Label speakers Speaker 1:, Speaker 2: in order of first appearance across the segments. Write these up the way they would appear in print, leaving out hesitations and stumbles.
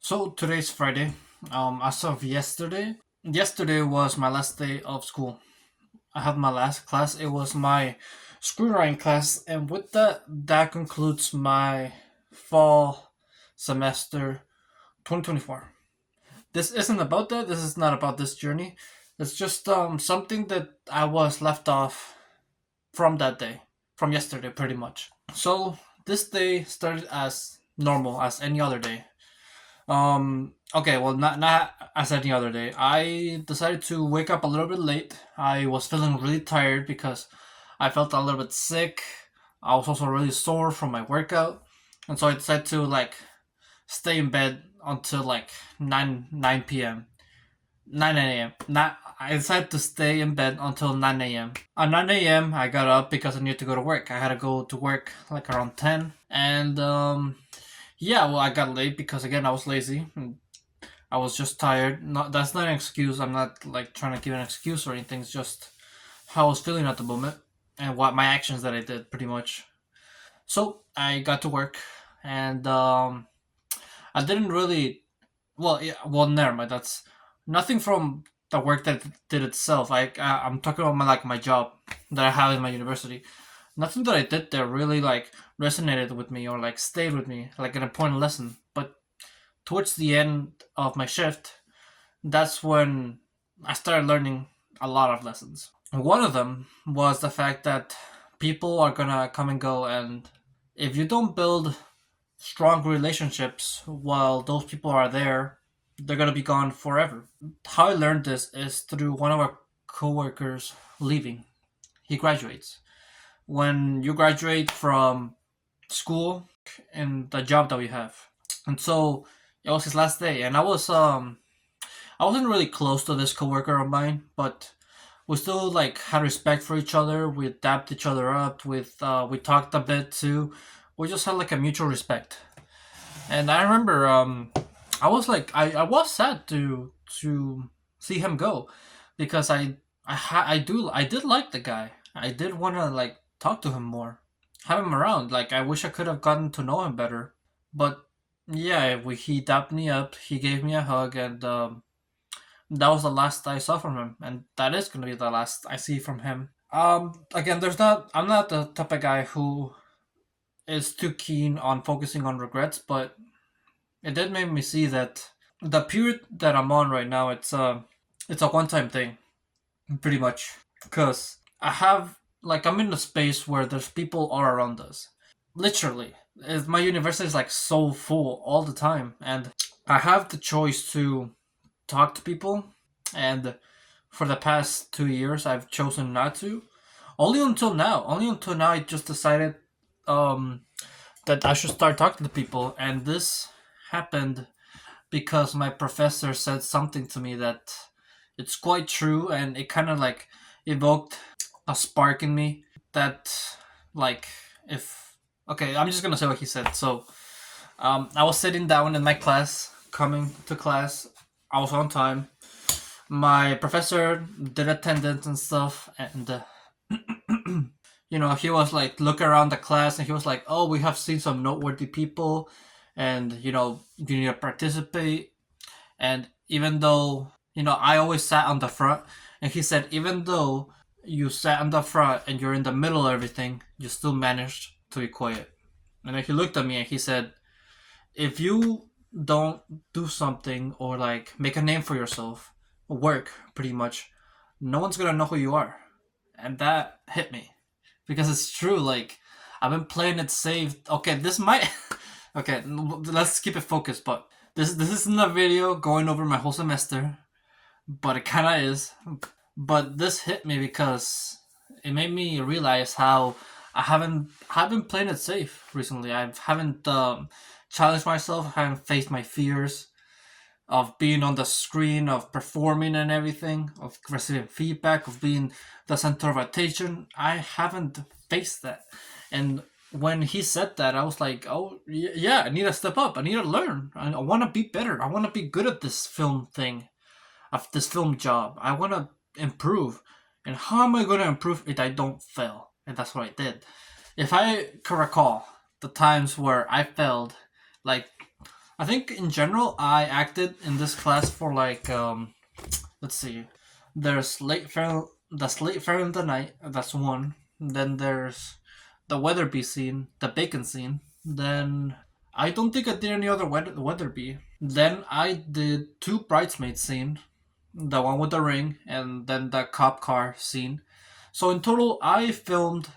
Speaker 1: So today's Friday. As of yesterday was my last day of school. I had my last class. It was my screenwriting class, and with that concludes my fall semester 2024. This isn't about that. This is not about this journey. It's just something that I was left off from that day, from yesterday, pretty much. So this day started as normal as any other day. Okay, well, not as any other day. I decided to wake up a little bit late. I was feeling really tired because I felt a little bit sick. I was also really sore from my workout, and so I decided to stay in bed until like 9 p.m. 9 a.m. Not I decided to stay in bed until 9 a.m. At 9 a.m. I got up because I needed to go to work. I had to go to work like around 10, and yeah, well, I got late because again I was lazy. I was just tired. Not That's not an excuse. I'm not like trying to give an excuse or anything. It's just how I was feeling at the moment and what my actions that I did, pretty much. So I got to work, and I didn't really. Well, yeah, well, never mind. That's nothing from the work that did itself. I'm talking about my job that I have in my university. Nothing that I did there really resonated with me or like stayed with me like an important lesson. But towards the end of my shift, that's when I started learning a lot of lessons. One of them was the fact that people are gonna come and go, and if you don't build strong relationships while those people are there, they're gonna be gone forever. How I learned this is through one of our coworkers leaving. He graduates. When you graduate from school and the job that we have, and so it was his last day, and I wasn't really close to this coworker of mine, but we still like had respect for each other. We dapped each other up. We talked a bit too. We just had like a mutual respect. And I remember I was sad to see him go because I did like the guy. I did want to like talk to him more, have him around. Like I wish I could have gotten to know him better. But yeah, he dapped me up. He gave me a hug, and that was the last I saw from him, and that is gonna be the last I see from him. Again, I'm not the type of guy who is too keen on focusing on regrets, but it did make me see that the period that I'm on right now, it's a one time thing, pretty much, because I'm in a space where there's people all around us, literally. My university is like so full all the time, and I have the choice to talk to people, and for the past 2 years I've chosen not to. Only until now I just decided um that I should start talking to people, and this happened because my professor said something to me that it's quite true, and it kind of like evoked a spark in me that like if okay, I'm just gonna say what he said. So I was sitting down in my class, coming to class. I was on time. My professor did attendance and stuff, and he was like look around the class, and he was like, "Oh, we have seen some noteworthy people, and you need to participate." And even though I always sat on the front, and he said, even though you sat on the front and you're in the middle of everything, you still managed to be quiet. And then he looked at me and he said, if you don't do something or like make a name for yourself, work pretty much, no one's gonna know who you are. And that hit me because it's true. Like I've been playing it safe. Okay, this might. Okay, let's keep it focused. But this isn't a video going over my whole semester, but it kind of is. But this hit me because it made me realize how I haven't played it safe recently. I haven't challenged myself. I haven't faced my fears of being on the screen, of performing and everything, of receiving feedback, of being the center of attention. I haven't faced that. And when he said that, I was like, oh, yeah, I need to step up. I need to learn. I want to be better. I want to be good at this film thing, of this film job. I want to improve. And how am I going to improve if I don't fail? And that's what I did. If I can recall the times where I failed, like I think in general I acted in this class for like let's see. There's late fair in the night. That's one. Then there's the Weatherby scene, the bacon scene. Then I don't think I did any other Weatherby. Then I did two bridesmaids scene, the one with the ring, and then the cop car scene. So in total, I filmed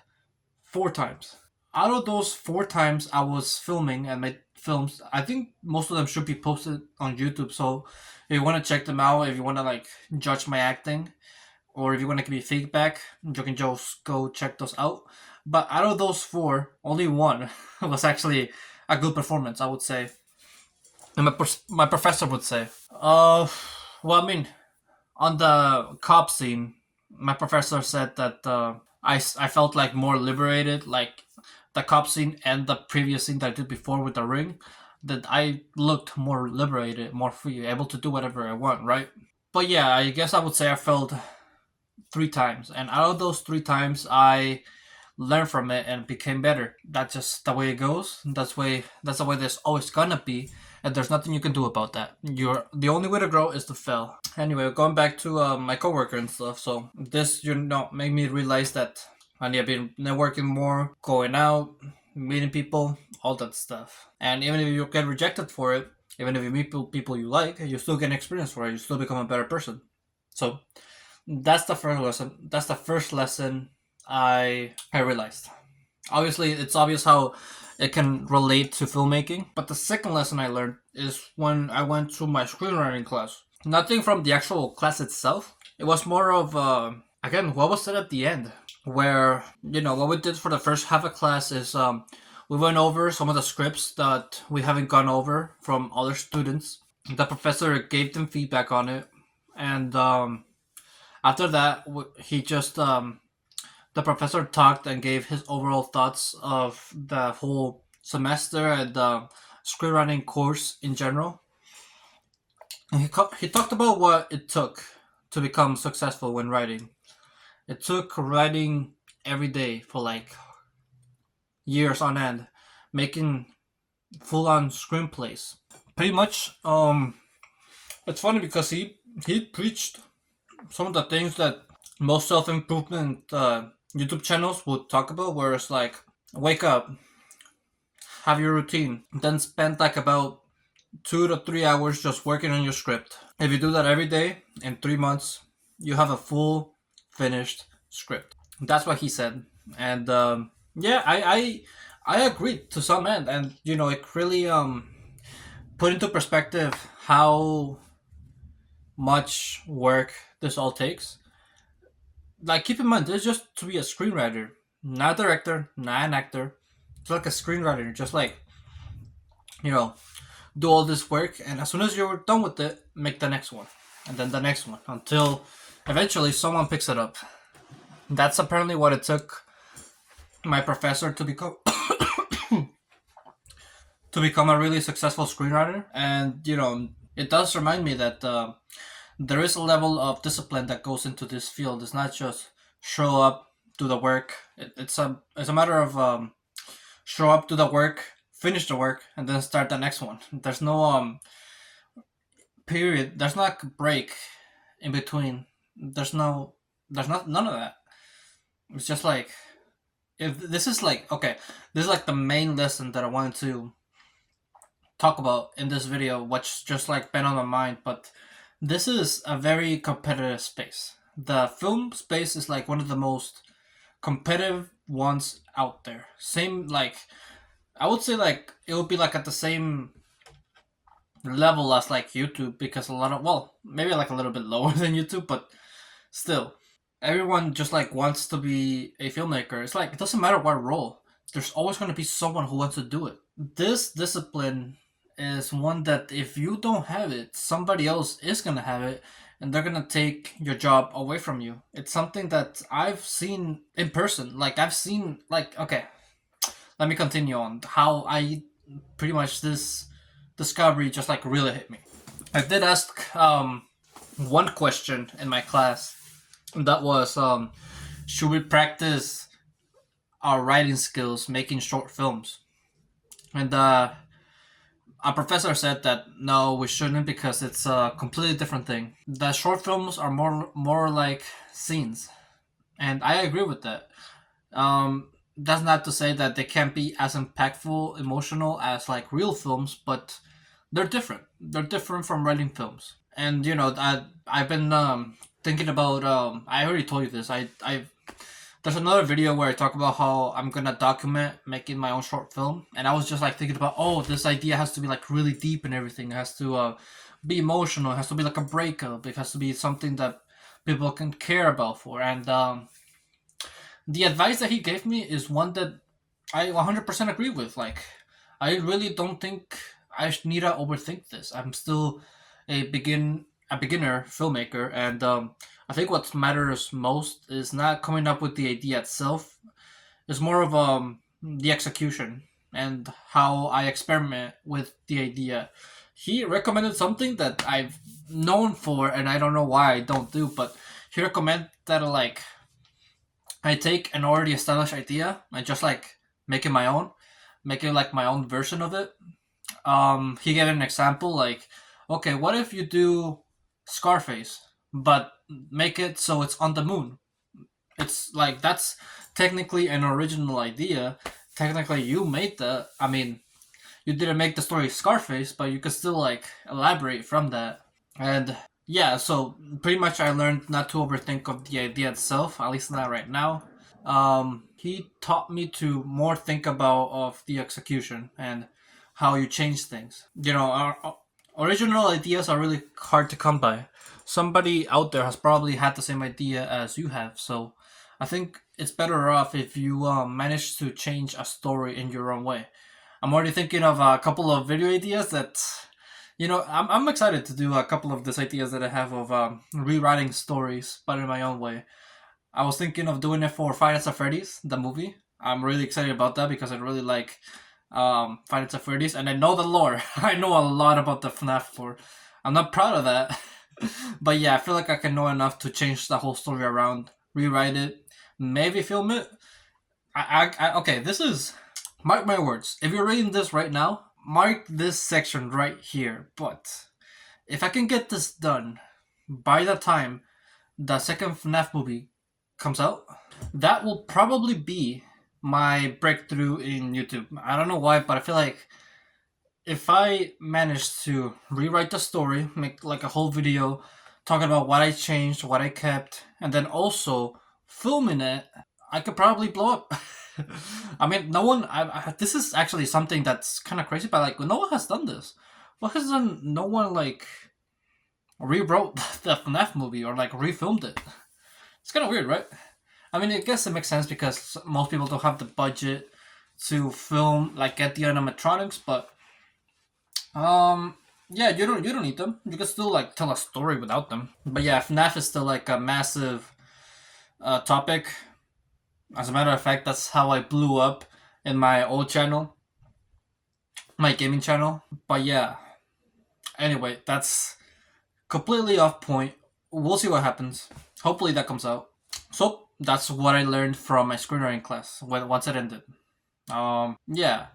Speaker 1: four times. Out of those four times I was filming and made films, I think most of them should be posted on YouTube. So if you want to check them out, if you want to like judge my acting, or if you want to give me feedback, you can just go check those out. But out of those four, only one was actually a good performance, I would say, and my professor would say. Well, I mean, on the cop scene, my professor said that I felt like more liberated, like the cop scene and the previous scene that I did before with the ring, that I looked more liberated, more free, able to do whatever I want, right? But yeah, I guess I would say I felt three times, and out of those three times, I learned from it and became better. That's just the way it goes. That's the way there's always gonna be, and there's nothing you can do about that. You're the only way to grow is to fail. Anyway, going back to my coworker and stuff. So this made me realize that I need to be networking more, going out, meeting people, all that stuff. And even if you get rejected for it, even if you meet people you like, you still get an experience for it. You still become a better person. So that's the first lesson. That's the first lesson I realized. Obviously, it's obvious how it can relate to filmmaking. But the second lesson I learned is when I went to my screenwriting class. Nothing from the actual class itself. It was more of again, what was said at the end, where what we did for the first half of class is we went over some of the scripts that we haven't gone over from other students. The professor gave them feedback on it, and after that, he just the professor talked and gave his overall thoughts of the whole semester and the screenwriting course in general. And he talked about what it took to become successful when writing. It took writing every day for like years on end, making full on screenplays. Pretty much, it's funny because he preached some of the things that most self improvement YouTube channels would talk about, where it's like, wake up, have your routine, then spend like about 2 to 3 hours just working on your script. If you do that every day, in 3 months, you have a full finished script. That's what he said, and yeah, I agreed to some end, and it really put into perspective how much work this all takes. Like, keep in mind, this is just to be a screenwriter, not a director, not an actor. It's like a screenwriter, just like do all this work, and as soon as you're done with it, make the next one, and then the next one, until eventually someone picks it up. That's apparently what it took my professor to become to become a really successful screenwriter. And it does remind me that there is a level of discipline that goes into this field. It's not just show up, do the work. It's a matter of show up, do the work, finish the work, and then start the next one. There's no period. There's not a break in between. There's none of that. It's just like, if this is like, okay, this is like the main lesson that I wanted to talk about in this video, what's just like been on my mind. But this is a very competitive space. The film space is like one of the most competitive ones out there. Same, like, I would say like it would be like at the same level as like YouTube, because maybe like a little bit lower than YouTube, but still, everyone just like wants to be a filmmaker. It's like, it doesn't matter what role, there's always going to be someone who wants to do it. This discipline is one that if you don't have it, somebody else is going to have it, and they're going to take your job away from you. It's something that I've seen in person. Like, I've seen, like, okay, let me continue on how I pretty much this discovery just like really hit me. I did ask one question in my class, and that was, should we practice our writing skills making short films? And a professor said that no, we shouldn't because it's a completely different thing. The short films are more like scenes, and I agree with that. That's not to say that they can't be as impactful, emotional as like real films, but they're different. They're different from writing films. And I've been thinking about. I already told you this. I There's another video where I talk about how I'm gonna document making my own short film, and I was just like thinking about, oh, this idea has to be like really deep and everything. It has to be emotional. It has to be like a breakup. It has to be something that people can care about for. And the advice that he gave me is one that I 100% agree with. Like, I really don't think I need to overthink this. I'm still a beginner filmmaker, and I think what matters most is not coming up with the idea itself. It's more of the execution and how I experiment with the idea. He recommended something that I've known for, and I don't know why I don't do, but he recommended that like I take an already established idea and just like make it my own, make it like my own version of it. He gave an example like, okay, what if you do Scarface, but make it so it's on the moon? It's like that's technically an original idea. Technically, you made the. I mean, you didn't make the story Scarface, but you could still like elaborate from that. And yeah, so pretty much I learned not to overthink of the idea itself, at least not right now. He taught me to more think about of the execution and how you change things. Our original ideas are really hard to come by. Somebody out there has probably had the same idea as you have, so I think it's better off if you manage to change a story in your own way. I'm already thinking of a couple of video ideas that, I'm excited to do a couple of these ideas that I have of rewriting stories, but in my own way. I was thinking of doing it for Five Nights at Freddy's, the movie. I'm really excited about that because I really like Five Nights at Freddy's, and I know the lore. I know a lot about the FNAF lore. I'm not proud of that, but yeah, I feel like I can know enough to change the whole story around, rewrite it, maybe film it. Okay, this is mark my words. If you're reading this right now, mark this section right here. But if I can get this done by the time the second FNAF movie comes out, that will probably be my breakthrough in YouTube. I don't know why, but I feel like if I manage to rewrite the story, make like a whole video talking about what I changed, what I kept, and then also filming it, I could probably blow up. I mean, no one. This is actually something that's kind of crazy, but like no one has done this. What has done? No one like rewrote the FNAF movie or like refilmed it. It's kind of weird, right? I mean, I guess it makes sense because most people don't have the budget to film, like get the animatronics, but yeah, you don't need them. You can still like tell a story without them. But yeah, FNAF is still like a massive topic. As a matter of fact, that's how I blew up in my old channel, my gaming channel. But yeah, anyway, that's completely off point. We'll see what happens. Hopefully that comes out. So that's what I learned from my screenwriting class once it ended. Yeah.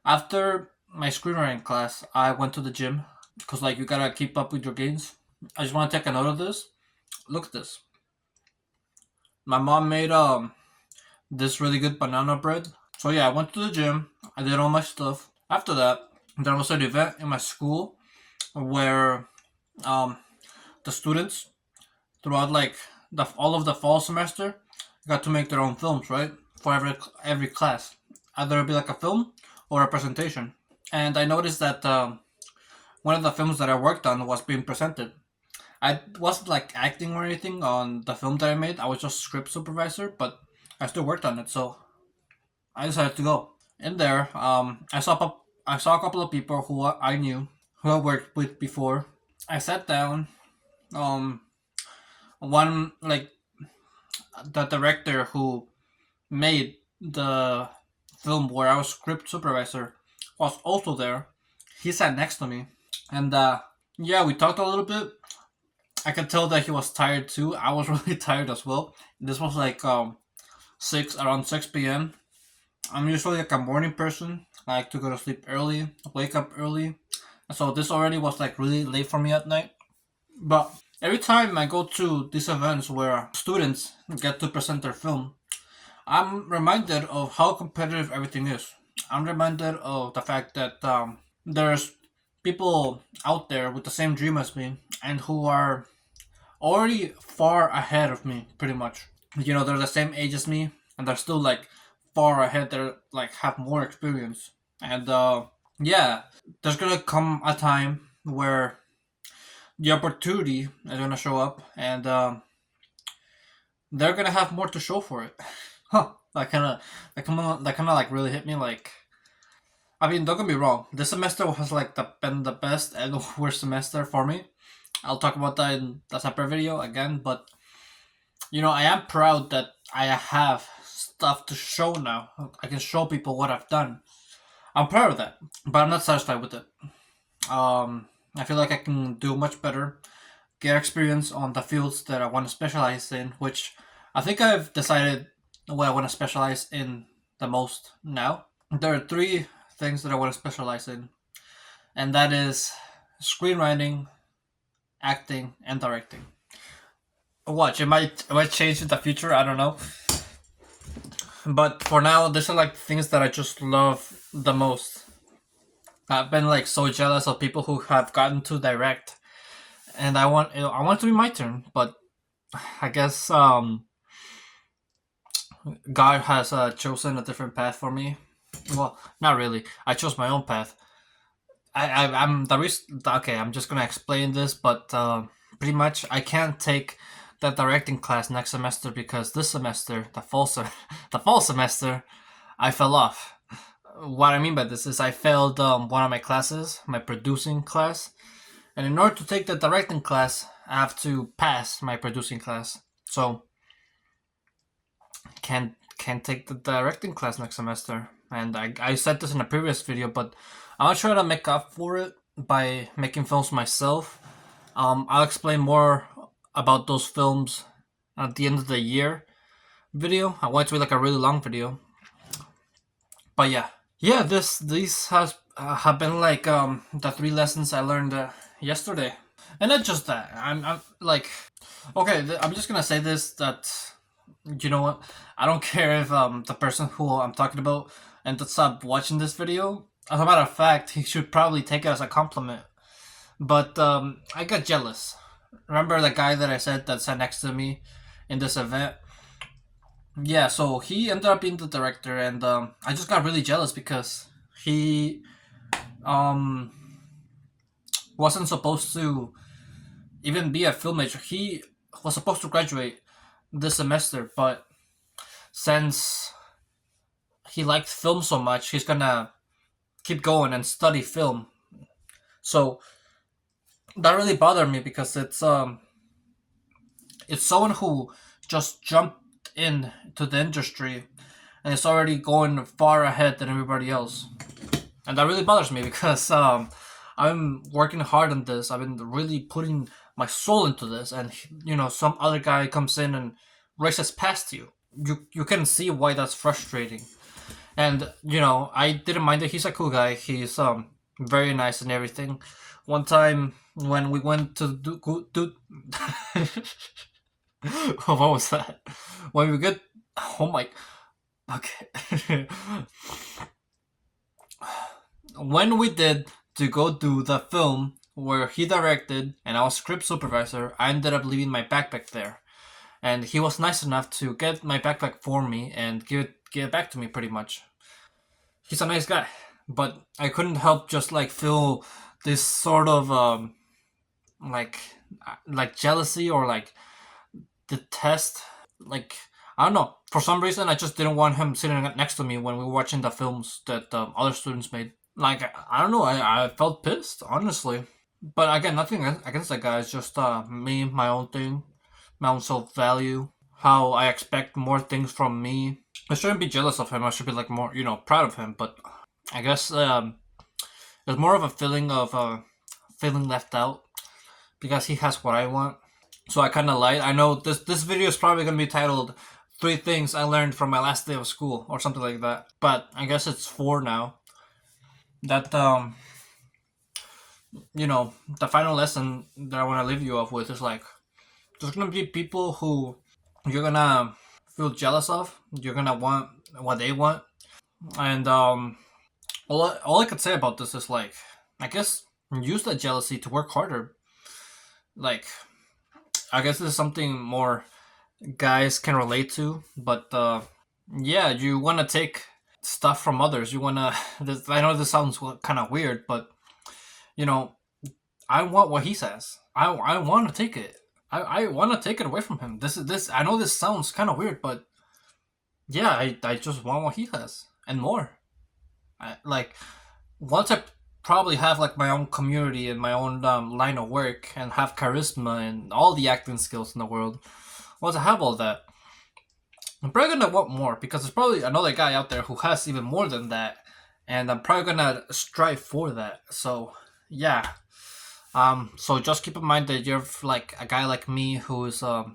Speaker 1: After my screenwriting class, I went to the gym because like you gotta keep up with your gains. I just want to take a note of this. Look at this. My mom made this really good banana bread. So yeah, I went to the gym. I did all my stuff. After that, there was an event in my school where the students throughout like all of the fall semester got to make their own films, right? For every class, either it'd be like a film or a presentation. And I noticed that one of the films that I worked on was being presented. I wasn't like acting or anything on the film that I made. I was just script supervisor, but I still worked on it, so I decided to go. In there, I saw a couple of people who I knew, who I worked with before. I sat down. One like the director who made the film where I was script supervisor was also there. He sat next to me, and yeah, we talked a little bit. I could tell that he was tired too. I was really tired as well. This was like around 6 p.m. I'm usually like a morning person, I like to go to sleep early, wake up early. So this already was like really late for me at night. But every time I go to these events where students get to present their film, I'm reminded of how competitive everything is. I'm reminded of the fact that there's people out there with the same dream as me and who are already far ahead of me, pretty much. You know, they're the same age as me and they're still like far ahead. They're like have more experience. And yeah, there's gonna come a time where the opportunity is gonna show up and they're gonna have more to show for it. Huh. That kind of like really hit me. Like, I mean, don't get me wrong. This semester has like been the best and the worst semester for me. I'll talk about that in a separate video again. But you know, I am proud that I have stuff to show now. I can show people what I've done. I'm proud of that, but I'm not satisfied with it. I feel like I can do much better, get experience on the fields that I want to specialize in, which I think I've decided what I want to specialize in the most now. There are three things that I want to specialize in, and that is screenwriting, acting, and directing. Watch, it might change in the future. I don't know, but for now, these are like things that I just love the most. I've been like so jealous of people who have gotten to direct, and I want it to be my turn, but I guess God has chosen a different path for me. Well, not really. I chose my own path. I'm the reason. Okay, I'm just gonna explain this, but pretty much I can't take the directing class next semester because this semester, the fall semester, I fell off. What I mean by this is I failed one of my classes, my producing class, and in order to take the directing class, I have to pass my producing class. So can't take the directing class next semester. And I said this in a previous video, but I'll try to make up for it by making films myself. I'll explain more about those films at the end of the year video. I want it to be like a really long video. But yeah, these have been like the three lessons I learned yesterday, and not just that. I'm like, okay, I'm just gonna say this that you know what? I don't care if the person who I'm talking about ends up watching this video. As a matter of fact, he should probably take it as a compliment. But I got jealous. Remember the guy that I said that sat next to me in this event? Yeah, so he ended up being the director, and I just got really jealous because he um wasn't supposed to even be a film major. He was supposed to graduate this semester, but since he liked film so much, he's gonna keep going and study film. So that really bothered me because it's someone who just jumped into the industry and it's already going far ahead than everybody else, and that really bothers me because I'm working hard on this. I've been really putting my soul into this, and you know, some other guy comes in and races past you. You can see why that's frustrating. And you know, I didn't mind it. He's a cool guy. He's very nice and everything. One time when we went to do what was that? When we get oh my okay. When we did to go do the film where he directed and I was script supervisor, I ended up leaving my backpack there. And he was nice enough to get my backpack for me and give it back to me pretty much. He's a nice guy. But I couldn't help just like feel this sort of like jealousy or like detest, like I don't know, for some reason I just didn't want him sitting next to me when we were watching the films that other students made. Like I don't know, I felt pissed, honestly. But again, nothing against that guy. It's just me, my own thing, my own self value, how I expect more things from me. I shouldn't be jealous of him. I should be like more, you know, proud of him. But I guess there's more of a feeling of feeling left out because he has what I want. So I kind of lied. I know this video is probably gonna be titled "3 Things I Learned from My Last Day of School" or something like that. But I guess it's 4 now. that the final lesson that I want to leave you off with is like there's gonna be people who you're gonna feel jealous of. You're gonna want what they want, and all I could say about this is like I guess use that jealousy to work harder. Like I guess this is something more guys can relate to, but yeah, you want to take stuff from others. You want to. I know this sounds kind of weird, but you know, I want what he says. I want to take it. I want to take it away from him. This. I know this sounds kind of weird, but yeah, I just want what he has and more. Like once I probably have like my own community and my own line of work and have charisma and all the acting skills in the world. Once I have all that, I'm probably gonna want more because there's probably another guy out there who has even more than that, and I'm probably gonna strive for that. So yeah, so just keep in mind that you're like a guy like me who is like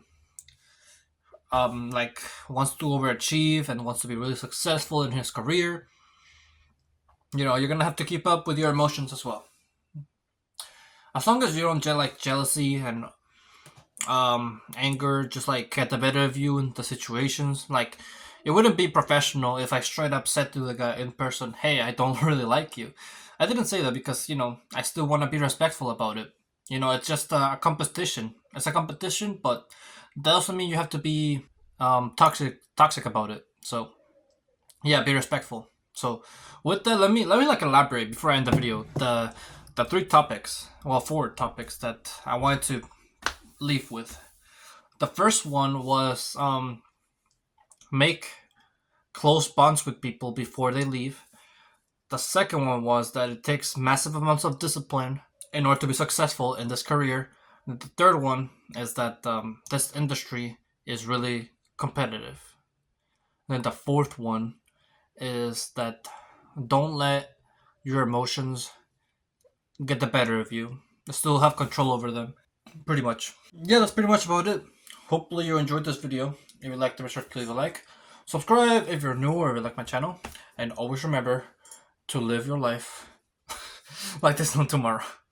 Speaker 1: wants to overachieve and wants to be really successful in his career. You're gonna have to keep up with your emotions as well. As long as you don't get like jealousy and anger just like get the better of you in the situations. Like it wouldn't be professional if I straight up said to the guy in person, "Hey, I don't really like you." I didn't say that because I still want to be respectful about it. It's just a competition. It's a competition, but that doesn't mean you have to be toxic about it. So yeah, be respectful. So with that, let me like elaborate before I end the video. The three topics, well, four topics that I wanted to leave with. The first one was make close bonds with people before they leave. The second one was that it takes massive amounts of discipline in order to be successful in this career. And the third one is that this industry is really competitive. And then the fourth one is that don't let your emotions get the better of you. Still have control over them. Pretty much. Yeah, that's pretty much about it. Hopefully you enjoyed this video. If you liked it, be sure to leave a like. Subscribe if you're new or if you like my channel. And always remember to live your life like there's no tomorrow.